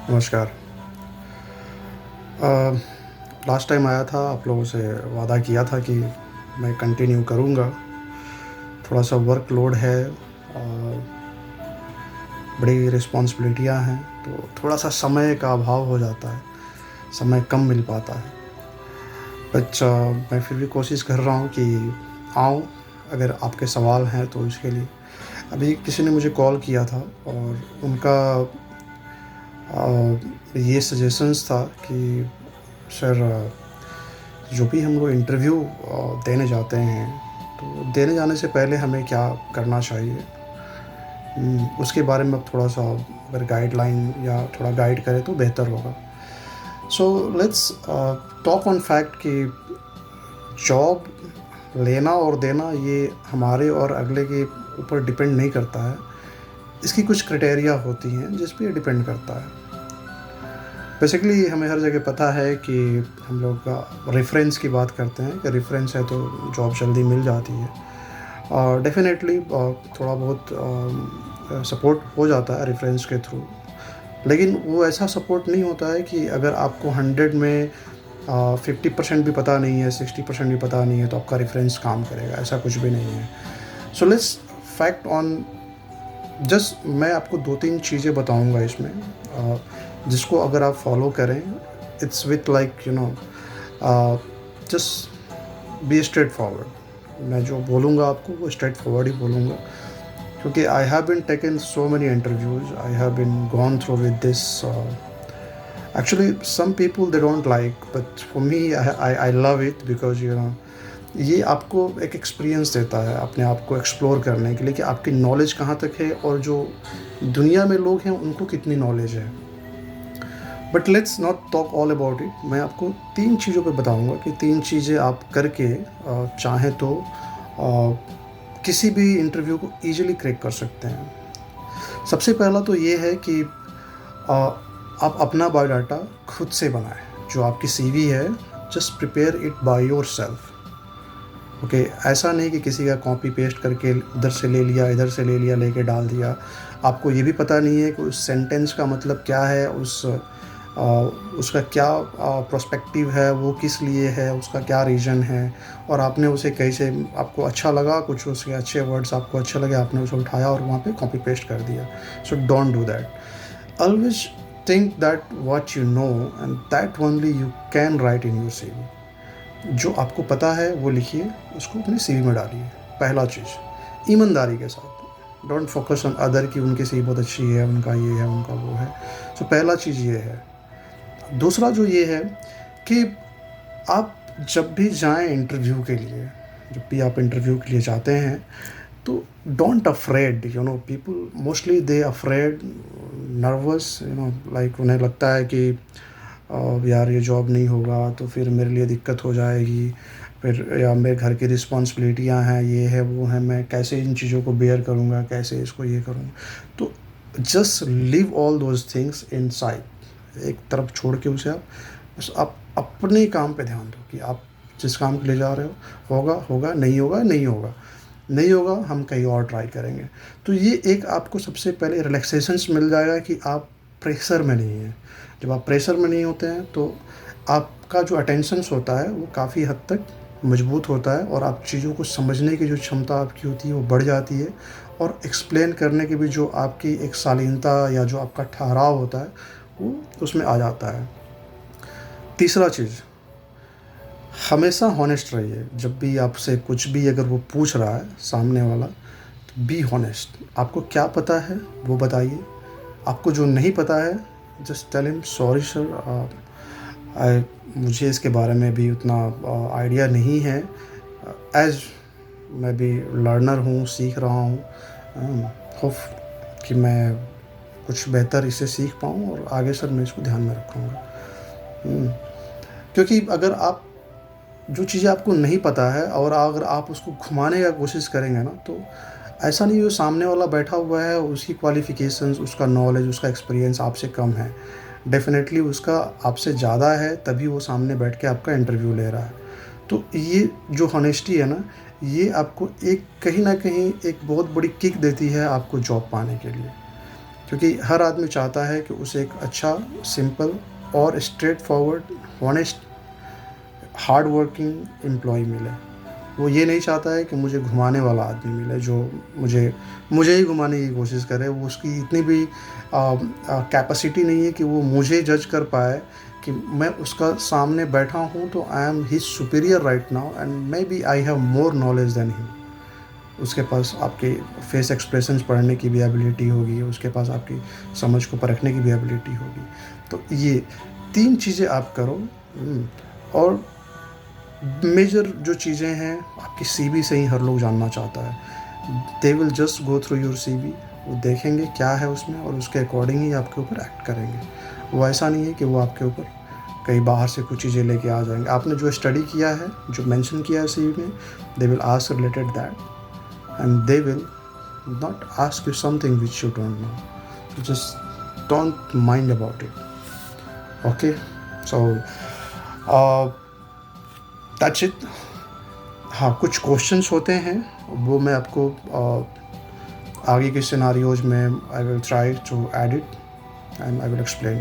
नमस्कार। Last time आया था, आप लोगों से वादा किया था कि मैं कंटिन्यू करूँगा। थोड़ा-सा वर्कलोड है और बड़ी रिस्पॉन्सिबिलिटियाँ हैं, तो थोड़ा-सा समय का अभाव हो जाता है, समय कम मिल पाता है। बट मैं फिर भी कोशिश कर रहा हूँ कि आऊँ, अगर आपके सवाल हैं तो इसके लिए। अभी किसी ने मुझे कॉल किया था और उनका ये सजेशंस था कि सर, जो भी हम लोग इंटरव्यू देने जाते हैं, तो देने जाने से पहले हमें क्या करना चाहिए? उसके बारे में आप थोड़ा-सा अगर गाइडलाइन या थोड़ा गाइड करें तो बेहतर होगा। So let's talk on fact कि जॉब लेना और देना ये हमारे और अगले के ऊपर डिपेंड नहीं करता है। इसकी कुछ क्राइटेरिया होती हैं जिस पे ये डिपेंड करता है। बेसिकली हमें हर जगह पता है कि हम लोग रेफ़रेंस की बात करते हैं कि रेफ़रेंस है तो जॉब जल्दी मिल जाती है। डेफ़िनेटली थोड़ा बहुत सपोर्ट हो जाता है रेफ़रेंस के थ्रू। लेकिन वो ऐसा सपोर्ट नहीं होता है कि अगर आपको 100 में 50% भी पता नहीं है, 60% भी पता नहीं है, तो आपका रेफ़रेंस काम करेगा, ऐसा कुछ भी नहीं है। So let's fact on just मैं आपको 2-3 चीज़ें बताऊँगा इसमें, जिसको अगर आप फ़ॉलो करें, it's with like just be straight forward. मैं जो बोलूँगा आपको वो स्ट्रेट फॉरवर्ड ही बोलूँगा, क्योंकि I have been taken so many interviews, I have been gone through with this. Actually some people they don't like, but for me I love it because ये आपको एक एक्सपीरियंस देता है अपने आप को एक्सप्लोर करने के लिए कि आपकी नॉलेज कहाँ तक है और जो दुनिया में लोग हैं उनको कितनी नॉलेज है। But let's not talk all about it. मैं आपको 3 चीज़ों पे बताऊँगा कि 3 चीज़ें आप करके चाहें तो किसी भी इंटरव्यू को ईज़िली क्रैक कर सकते हैं। सबसे पहला तो ये है कि अ, आप अपना बायोडाटा खुद से बनाएँ। जो आपकी सीवी है, just prepare it by yourself. Okay, ऐसा नहीं कि किसी का कॉपी पेस्ट करके इधर से ले लिया, इधर से ले लिया, लेके डाल दिया। आपको ये भी पता नहीं है कि उस सेंटेंस का मतलब क्या है, उसका क्या पर्सपेक्टिव है, वो किस लिए है, उसका क्या रीज़न है, और आपने उसे कैसे, आपको अच्छा लगा, कुछ उसके अच्छे वर्ड्स आपको अच्छे लगे, आपने उसे उठाया और वहाँ पे कॉपी पेस्ट कर दिया। So don't do that. Always think that what you know and that only you can write in your CV. जो आपको पता है वो लिखिए, उसको अपनी सीवी में डालिए। पहला चीज़, ईमानदारी के साथ। डोंट फोकस ऑन अदर कि उनकी सीवी बहुत अच्छी है, उनका ये है, उनका वो है। सो पहला चीज़ ये है। दूसरा जो ये है कि आप जब भी जाएँ इंटरव्यू के लिए, जब भी आप इंटरव्यू के लिए जाते हैं, तो don't afraid, people mostly they afraid, nervous, like उन्हें लगता है कि यार ये जॉब नहीं होगा तो फिर मेरे लिए दिक्कत हो जाएगी, फिर या मेरे घर की रिस्पॉन्सिबिलिटियाँ हैं, ये है, वो है, मैं कैसे इन चीज़ों को बेयर करूँगा, कैसे इसको ये करूँगा। तो just leave all those things inside, एक तरफ छोड़ के उसे आप बस आप अपने काम पे ध्यान दो कि आप जिस काम के लिए जा रहे हो, होगा, होगा, नहीं होगा, नहीं होगा। नहीं होगा, हम कहीं और ट्राई करेंगे। तो ये एक आपको सबसे पहले रिलैक्सेशंस मिल जाएगा कि आप प्रेशर में नहीं हैं। जब आप प्रेशर में नहीं होते हैं तो आपका जो अटेंशन्स होता है वो काफ़ी हद तक मजबूत होता है, और आप चीज़ों को समझने की जो क्षमता आपकी होती है वो बढ़ जाती है, और एक्सप्लेन करने की भी जो आपकी एक शालीनता या जो आपका ठहराव होता है वो उसमें आ जाता है। तीसरा चीज़, हमेशा हॉनेस्ट रहिए। जब भी आपसे कुछ भी अगर वो पूछ रहा है सामने वाला, तो बी हॉनेस्ट। आपको क्या पता है वो बताइए। आपको जो नहीं पता है, just tell him sorry sir, मुझे इसके बारे में भी उतना आइडिया नहीं है। एज मैं भी लर्नर हूँ, सीख रहा हूँ। होप कि मैं कुछ बेहतर इसे सीख पाऊँ और आगे सर मैं इसको ध्यान में रखूँगा। क्योंकि अगर आप जो चीज़ें आपको नहीं पता है और अगर आप उसको घुमाने का कोशिश करेंगे ना, तो ऐसा नहीं है, जो सामने वाला बैठा हुआ है उसकी क्वालिफ़िकेशंस, उसका नॉलेज, उसका एक्सपीरियंस आपसे कम है। डेफ़िनेटली उसका आपसे ज़्यादा है, तभी वो सामने बैठ के आपका इंटरव्यू ले रहा है। तो ये जो हॉनेस्टी है ना, ये आपको एक कहीं न कहीं एक बहुत बड़ी किक देती है आपको जॉब पाने के लिए। क्योंकि हर आदमी चाहता है कि उसे एक अच्छा, सिंपल और straight forward, honest, hard working employ मिले। वो ये नहीं चाहता है कि मुझे घुमाने वाला आदमी मिले जो मुझे ही घुमाने की कोशिश करे। वो उसकी इतनी भी कैपेसिटी नहीं है कि वो मुझे जज कर पाए कि मैं उसका सामने बैठा हूँ तो I am his superior right now and may be I have more knowledge than him. उसके पास आपके फेस एक्सप्रेशंस पढ़ने की भी एबिलिटी होगी, उसके पास आपकी समझ को परखने की भी एबिलिटी होगी। तो ये 3 चीज़ें आप करो। और मेजर जो चीज़ें हैं आपकी सीवी से ही हर लोग जानना चाहता है। They will just go through your CV, वो देखेंगे क्या है उसमें और उसके अकॉर्डिंग ही आपके ऊपर एक्ट करेंगे। वो ऐसा नहीं है कि वो आपके ऊपर कहीं बाहर से कुछ चीज़ें लेके आ जाएंगे। आपने जो स्टडी किया है, जो मेंशन किया है सीवी में, they will ask related that and they will not ask you something which you don't know. Just don't mind about it. Okay, so that's it. हाँ, कुछ क्वेश्चंस होते हैं, वो मैं आपको आगे के सिनारियोज में I will try to add it and I will explain.